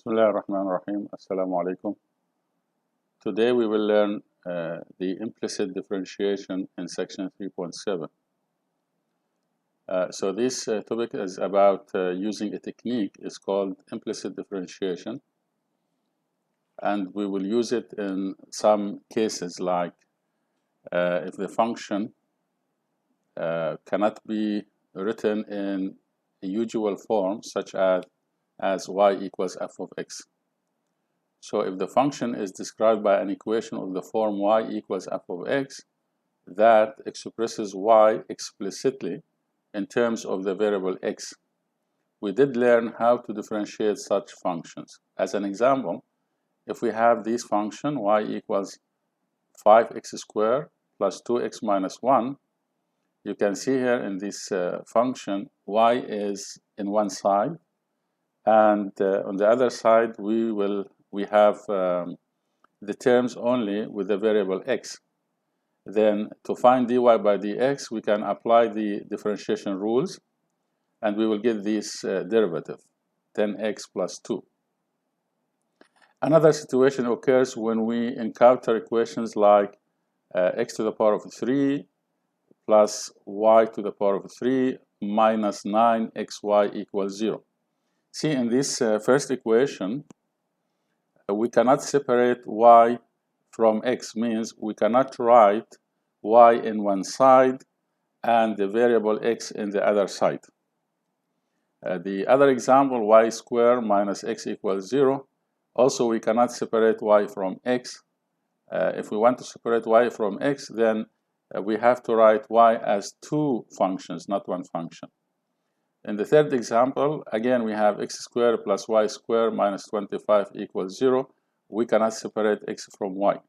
Bismillah ar-Rahman ar-Rahim. Assalamu alaikum. Today we will learn the implicit differentiation in section 3.7. So this topic is about using a technique. It's called implicit differentiation, and we will use it in some cases like if the function cannot be written in a usual form such as y equals f of x. So if the function is described by an equation of the form y equals f of x that expresses y explicitly in terms of the variable x, we did learn how to differentiate such functions. As an example, if we have this function y equals 5x squared plus 2x minus 1, you can see here in this function y is in one side, and on the other side we have the terms only with the variable x. Then to find dy by dx, we can apply the differentiation rules, and we will get this derivative, 10x plus 2. Another situation occurs when we encounter equations like x to the power of 3 plus y to the power of 3 minus 9xy equals 0. See, in this first equation, we cannot separate y from x, means we cannot write y in one side and the variable x in the other side. The other example, y squared minus x equals 0, also we cannot separate y from x. If we want to separate y from x, then we have to write y as two functions, not one function. In the third example, again, we have x squared plus y squared minus 25 equals 0. We cannot separate x from y.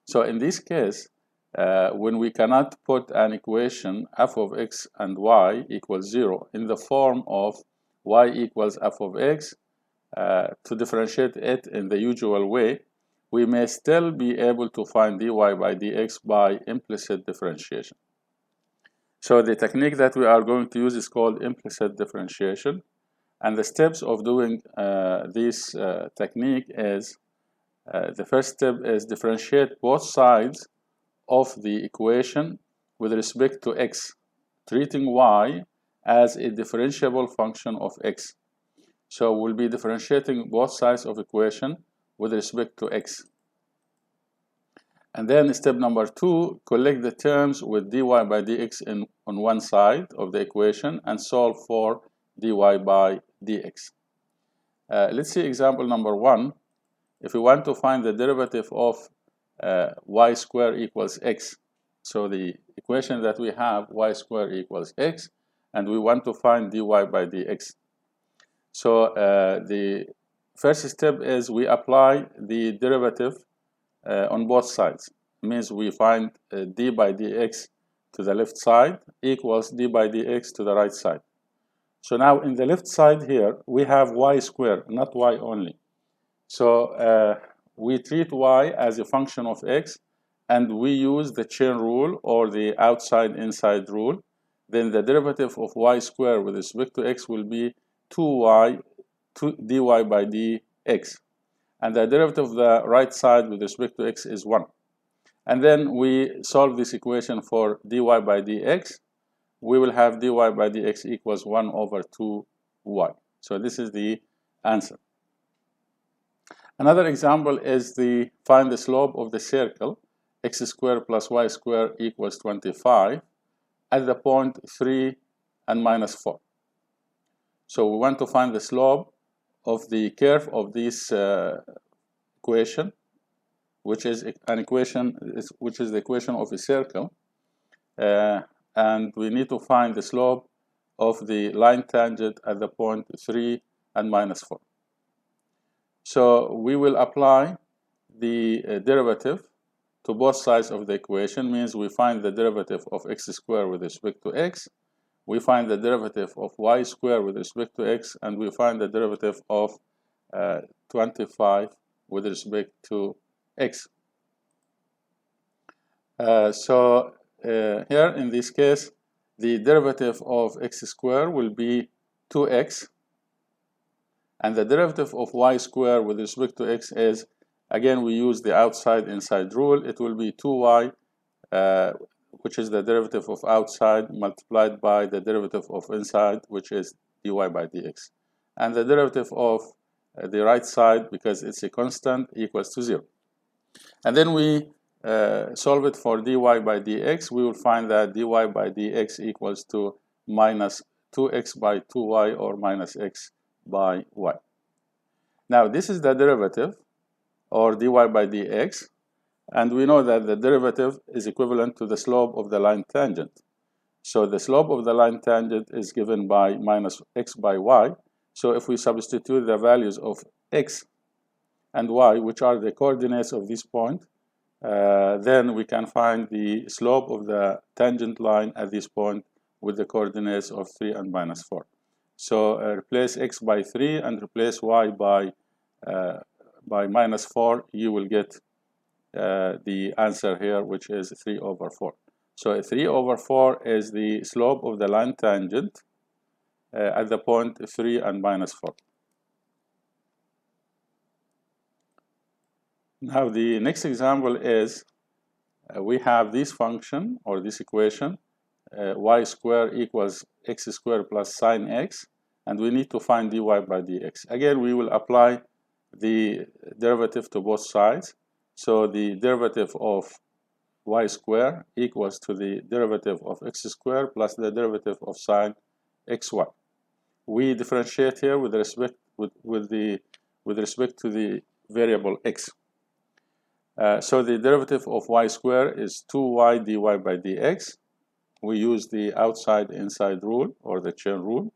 So in this case, when we cannot put an equation f of x and y equals 0 in the form of y equals f of x, to differentiate it in the usual way, we may still be able to find dy by dx by implicit differentiation. So the technique that we are going to use is called implicit differentiation, and the steps of doing this technique is the first step is differentiate both sides of the equation with respect to x, treating y as a differentiable function of x. So we'll be differentiating both sides of equation with respect to x. And then step number 2, collect the terms with dy by dx on one side of the equation and solve for dy by dx. Let's see example number 1. If we want to find the derivative of y squared equals x, so the equation that we have, y squared equals x, and we want to find dy by dx. So the first step is we apply the derivative on both sides. It means we find d by dx to the left side equals d by dx to the right side. So now in the left side here, we have y squared, not y only. So we treat y as a function of x, and we use the chain rule or the outside-inside rule. Then the derivative of y squared with respect to x will be 2y dy by dx. And the derivative of the right side with respect to x is 1. And then we solve this equation for dy by dx. We will have dy by dx equals 1 over 2y. So this is the answer. Another example is find the slope of the circle x squared plus y squared equals 25 at the point 3 and minus 4. So we want to find the slope of the curve of this equation, which is an equation which is the equation of a circle, and we need to find the slope of the line tangent at the point 3 and minus 4. So we will apply the derivative to both sides of the equation, means we find the derivative of x squared with respect to x, we find the derivative of y squared with respect to x, and we find the derivative of 25 with respect to x. Here in this case, the derivative of x squared will be 2x, And the derivative of y squared with respect to x is, again, we use the outside inside rule. It will be 2y, which is the derivative of outside, multiplied by the derivative of inside, which is dy by dx. And the derivative of the right side, because it's a constant, equals to 0. And then we solve it for dy by dx. We will find that dy by dx equals to minus 2x by 2y, or minus x by y. Now, this is the derivative, or dy by dx, and we know that the derivative is equivalent to the slope of the line tangent. So the slope of the line tangent is given by minus x by y. So if we substitute the values of x and y, which are the coordinates of this point, then we can find the slope of the tangent line at this point with the coordinates of 3 and minus 4. So replace x by 3 and replace y by minus 4, you will get the answer here, which is 3 over 4. So 3 over 4 is the slope of the line tangent at the point 3 and minus 4. Now the next example is we have this function, or this equation, y squared equals x squared plus sine x, and we need to find dy by dx. Again, we will apply the derivative to both sides. So the derivative of y squared equals to the derivative of x squared plus the derivative of sine xy. We differentiate here with respect to the variable x. So the derivative of y squared is 2y dy by dx. We use the outside inside rule, or the chain rule.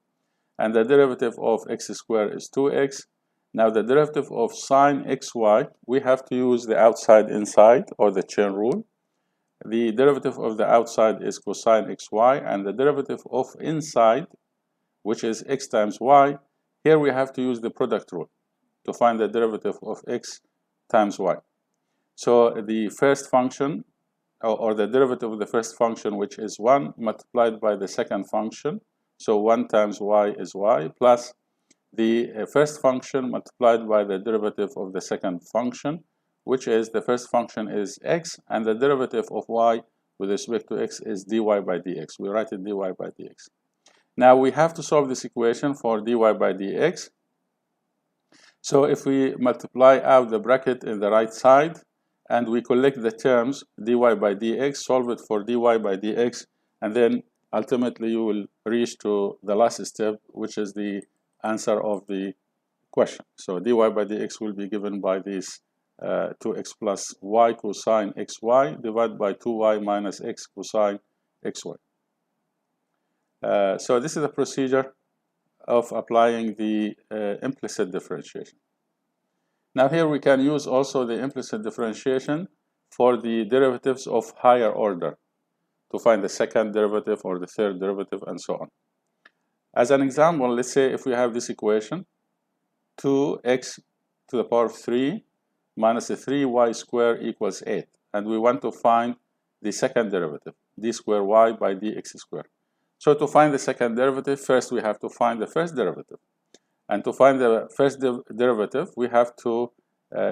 And the derivative of x squared is 2x. Now the derivative of sine xy, we have to use the outside inside, or the chain rule. The derivative of the outside is cosine xy, and the derivative of inside, which is x times y, here we have to use the product rule to find the derivative of x times y. So the first function, or the derivative of the first function, which is 1, multiplied by the second function, so 1 times y is y, plus the first function multiplied by the derivative of the second function, which is the first function is x, and the derivative of y with respect to x is dy by dx. We write it dy by dx. Now we have to solve this equation for dy by dx. So if we multiply out the bracket in the right side, and we collect the terms dy by dx, solve it for dy by dx, and then ultimately you will reach to the last step, which is the answer of the question. So dy by dx will be given by this 2x plus y cosine xy divided by 2y minus x cosine xy. So this is the procedure of applying the implicit differentiation. Now here we can use also the implicit differentiation for the derivatives of higher order to find the second derivative or the third derivative and so on. As an example, let's say if we have this equation, 2x to the power of 3 minus 3y squared equals 8, and we want to find the second derivative, d squared y by dx squared. So to find the second derivative, first we have to find the first derivative. And to find the first derivative, we have to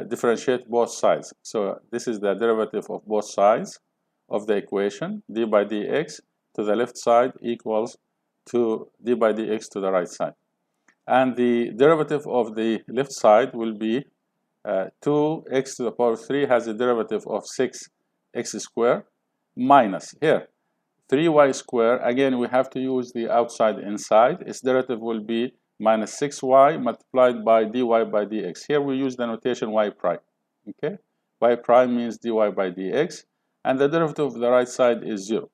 differentiate both sides. So this is the derivative of both sides of the equation. D by dx to the left side equals to d by dx to the right side. And the derivative of the left side will be 2x to the power of 3 has a derivative of 6x squared minus here 3y squared. Again, we have to use the outside inside. Its derivative will be minus 6y multiplied by dy by dx. Here we use the notation y prime. Okay, y prime means dy by dx, and the derivative of the right side is 0.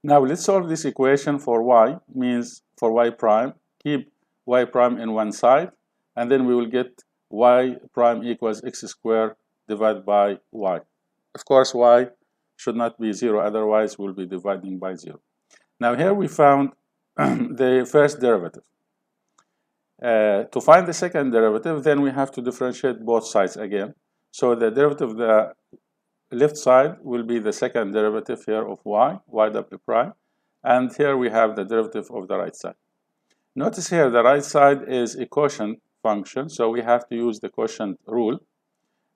Now let's solve this equation for y, means for y prime. Keep y prime in one side, and then we will get y prime equals x squared divided by y. Of course, y should not be 0, otherwise we'll be dividing by 0. Now here we found the first derivative. To find the second derivative, then we have to differentiate both sides again. So the derivative of the left side will be the second derivative here of y double prime, and here we have the derivative of the right side. Notice here the right side is a quotient function, so we have to use the quotient rule,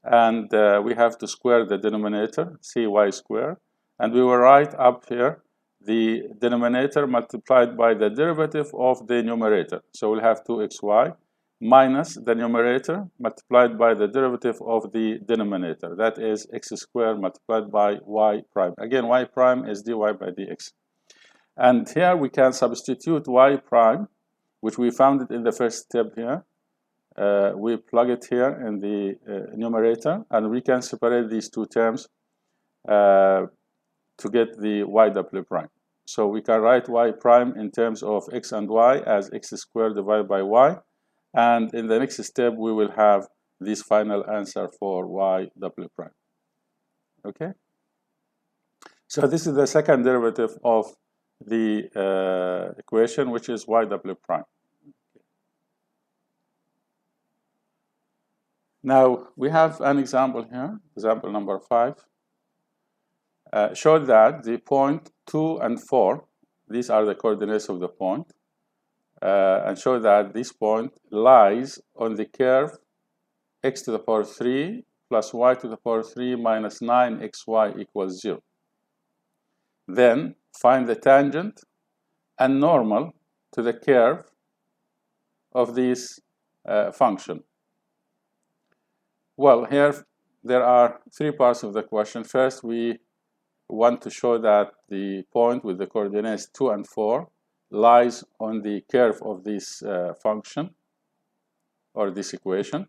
and we have to square the denominator, cy squared, and we will write up here the denominator multiplied by the derivative of the numerator. So we'll have 2xy minus the numerator multiplied by the derivative of the denominator. That is x squared multiplied by y prime. Again, y prime is dy by dx. And here we can substitute y prime, which we found it in the first step here. We plug it here in the numerator, and we can separate these two terms to get the y double prime. So we can write y prime in terms of x and y as x squared divided by y, and in the next step we will have this final answer for y double prime. Okay? So this is the second derivative of the equation, which is y double prime. Now we have an example here, example number 5. Show that the point 2 and 4, these are the coordinates of the point, and show that this point lies on the curve x to the power 3 plus y to the power 3 minus 9xy equals 0. Then find the tangent and normal to the curve of this function. Well, here there are three parts of the question. First, we want to show that the point with the coordinates 2 and 4 lies on the curve of this function or this equation.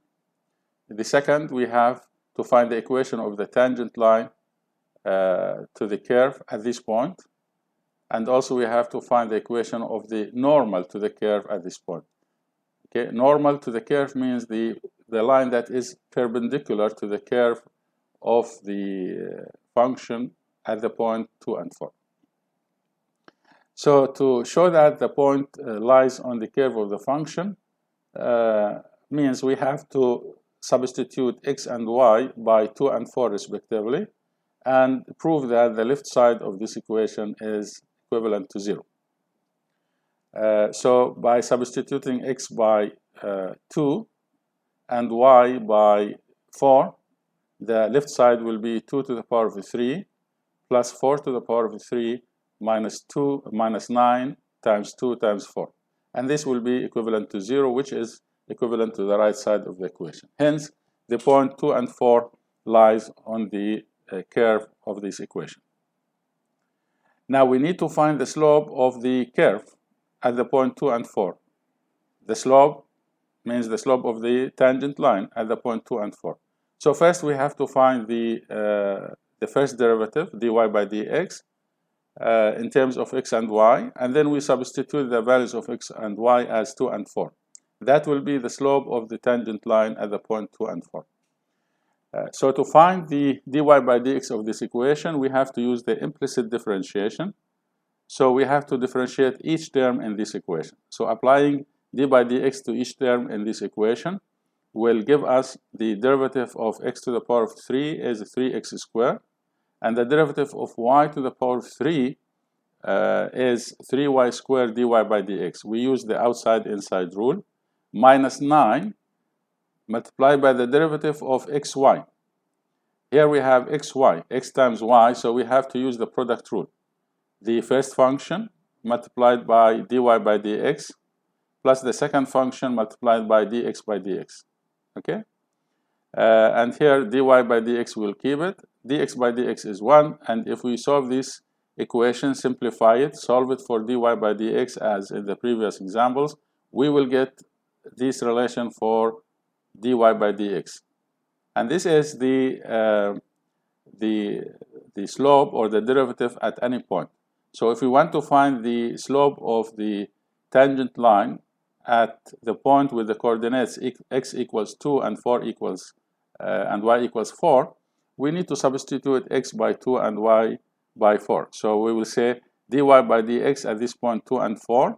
The second, we have to find the equation of the tangent line to the curve at this point. And also we have to find the equation of the normal to the curve at this point. Okay, normal to the curve means the line that is perpendicular to the curve of the function at the point 2 and 4. So to show that the point lies on the curve of the function means we have to substitute x and y by 2 and 4 respectively, and prove that the left side of this equation is equivalent to 0. So by substituting x by 2 and y by 4, the left side will be 2 to the power of 3 plus 4 to the power of 3 minus 9 times 2 times 4. And this will be equivalent to 0, which is equivalent to the right side of the equation. Hence, the point 2 and 4 lies on the curve of this equation. Now we need to find the slope of the curve at the point 2 and 4. The slope means the slope of the tangent line at the point 2 and 4. So first we have to find the first derivative, dy by dx, in terms of x and y, and then we substitute the values of x and y as 2 and 4. That will be the slope of the tangent line at the point 2 and 4. So to find the dy by dx of this equation, we have to use the implicit differentiation. So we have to differentiate each term in this equation. So applying d by dx to each term in this equation will give us the derivative of x to the power of 3 is 3x squared, and the derivative of y to the power of 3 is 3y squared dy by dx. We use the outside-inside rule, minus 9 multiplied by the derivative of xy. Here we have xy, x times y, so we have to use the product rule. The first function multiplied by dy by dx plus the second function multiplied by dx by dx. Okay? And here dy by dx will keep it. Dx by dx is 1, and if we solve this equation, simplify it, solve it for dy by dx as in the previous examples, we will get this relation for dy by dx. And this is the slope or the derivative at any point. So if we want to find the slope of the tangent line at the point with the coordinates x equals 2 and 4 equals and y equals 4, we need to substitute x by 2 and y by 4. So we will say dy by dx at this point 2 and 4.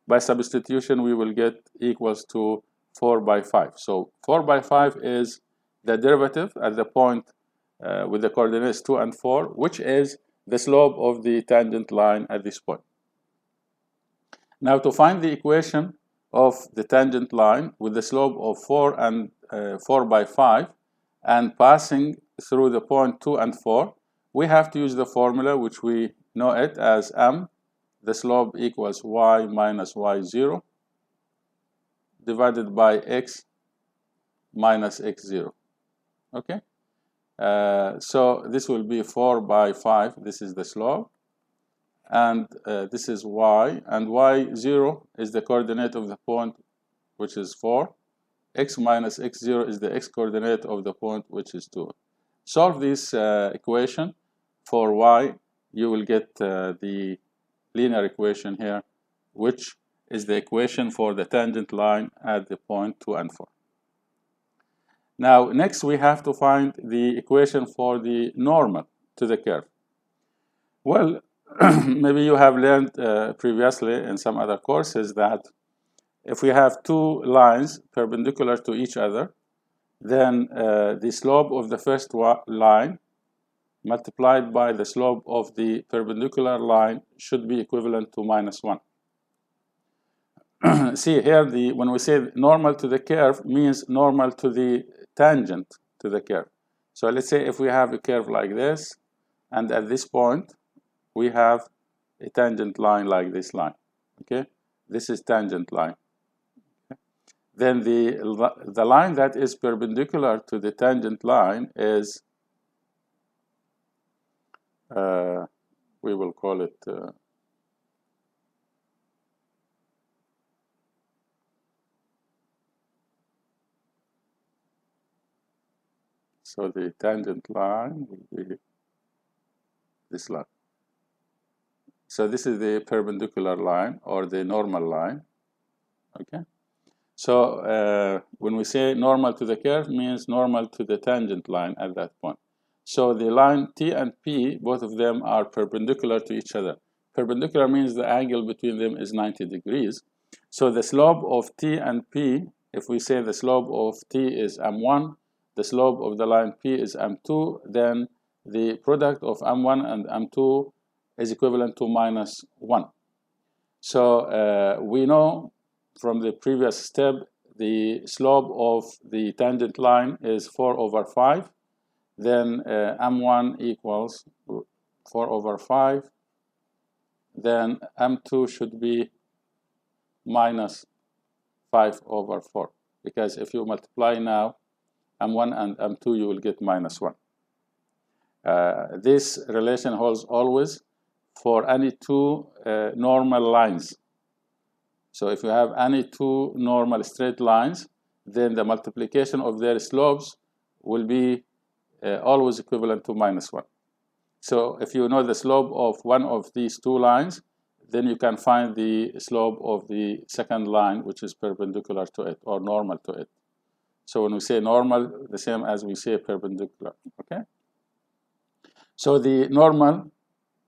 By substitution, we will get equals to 4 by 5. So 4 by 5 is the derivative at the point with the coordinates 2 and 4, which is the slope of the tangent line at this point. Now to find the equation of the tangent line with the slope of 4 and 4 by 5 and passing through the point 2 and 4, we have to use the formula which we know it as m, the slope equals y minus y0 divided by x minus x0. Okay? So this will be 4 by 5, this is the slope, and this is y, and y0 is the coordinate of the point which is 4, x minus x0 is the x coordinate of the point which is 2. Solve this equation for y, you will get the linear equation here, which is the equation for the tangent line at the point 2 and 4. Now, next we have to find the equation for the normal to the curve. Well, maybe you have learned previously in some other courses that if we have two lines perpendicular to each other, then the slope of the first line multiplied by the slope of the perpendicular line should be equivalent to -1. See here, when we say normal to the curve means normal to the tangent to the curve. So let's say if we have a curve like this, and at this point we have a tangent line like this line. Okay, this is tangent line. Okay. Then the line that is perpendicular to the tangent line is we will call it so the tangent line will be this line. So this is the perpendicular line or the normal line. Okay. So when we say normal to the curve means normal to the tangent line at that point. So the line T and P, both of them are perpendicular to each other. Perpendicular means the angle between them is 90 degrees. So the slope of T and P, if we say the slope of T is m1, the slope of the line P is m2, then the product of m1 and m2 is equivalent to -1. So we know from the previous step the slope of the tangent line is 4 over 5. Then m1 equals 4 over 5. Then m2 should be -5 over 4. Because if you multiply now m1 and m2, you will get -1. This relation holds always for any two normal lines. So if you have any two normal straight lines, then the multiplication of their slopes will be always equivalent to -1. So if you know the slope of one of these two lines, then you can find the slope of the second line, which is perpendicular to it or normal to it. So when we say normal, the same as we say perpendicular. Okay. So the normal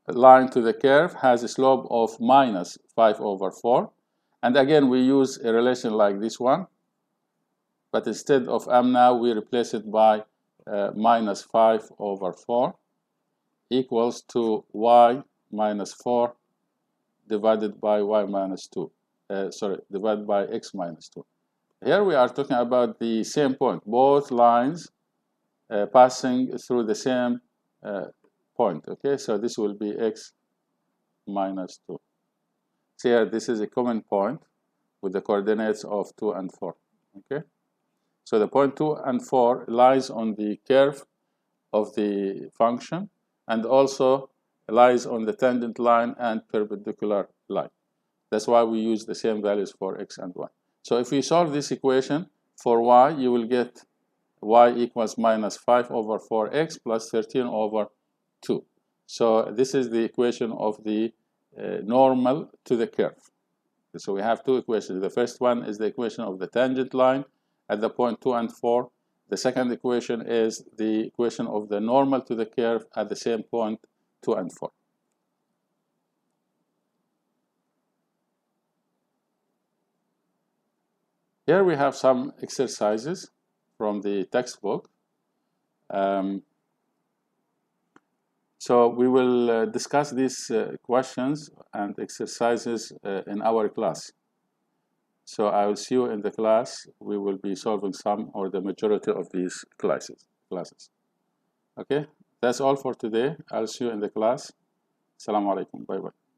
line to the curve has a slope of -5 over 4. And again, we use a relation like this one. But instead of m now, we replace it by -5 over 4 equals to y minus 4 divided by y minus 2. Divided by x minus 2. Here we are talking about the same point. Both lines passing through the same point. Okay, so this will be x minus 2. So here, this is a common point with the coordinates of 2 and 4. Okay, so the point 2 and 4 lies on the curve of the function and also lies on the tangent line and perpendicular line. That's why we use the same values for x and y. So if we solve this equation for y, you will get y equals -5 over 4x plus 13 over 2. So this is the equation of the normal to the curve. So we have two equations. The first one is the equation of the tangent line at the point 2 and 4. The second equation is the equation of the normal to the curve at the same point 2 and 4. Here we have some exercises from the textbook. So we will discuss these questions and exercises in our class. So I will see you in the class. We will be solving some or the majority of these classes. Okay, that's all for today. I'll see you in the class. Assalamu alaikum. Bye bye.